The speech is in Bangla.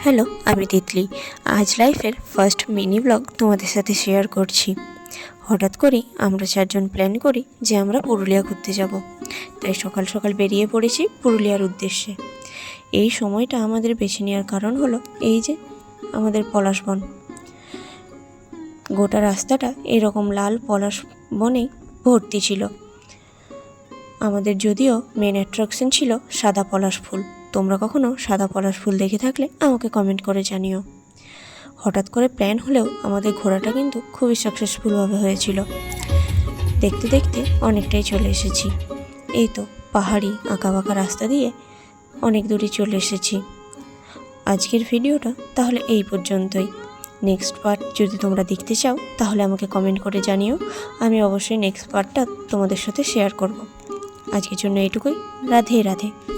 হ্যালো, আমি তিতলি। আজ লাইফের ফার্স্ট মিনি ব্লগ তোমাদের সাথে শেয়ার করছি। হঠাৎ করেই আমরা চারজন প্ল্যান করি যে আমরা পুরুলিয়া ঘুরতে যাব। তাই সকাল সকাল বেরিয়ে পড়েছি পুরুলিয়ার উদ্দেশ্যে। এই সময়টা আমাদের বেছে নেওয়ার কারণ হলো এই যে আমাদের পলাশ বন। গোটা রাস্তাটা এরকম লাল পলাশ বনেই ভর্তি ছিল। আমাদের যদিও মেন অ্যাট্রাকশন ছিল সাদা পলাশ ফুল। তোমরা কখনো সাদা পলাশ ফুল দেখে থাকলে আমাকে কমেন্ট করে জানিও। হঠাৎ করে প্ল্যান হলেও আমাদের ঘোরাটা কিন্তু খুবই সাকসেসফুলভাবে হয়েছিল। দেখতে দেখতে অনেকটাই চলে এসেছি। এই তো পাহাড়ি আঁকাবাঁকা রাস্তা দিয়ে অনেক দূরে চলে এসেছি। আজকের ভিডিওটা তাহলে এই পর্যন্তই। নেক্সট পার্ট যদি তোমরা দেখতে চাও তাহলে আমাকে কমেন্ট করে জানিও। আমি অবশ্যই নেক্সট পার্টটা তোমাদের সাথে শেয়ার করব। আজকের জন্য এটুকুই। রাধে রাধে।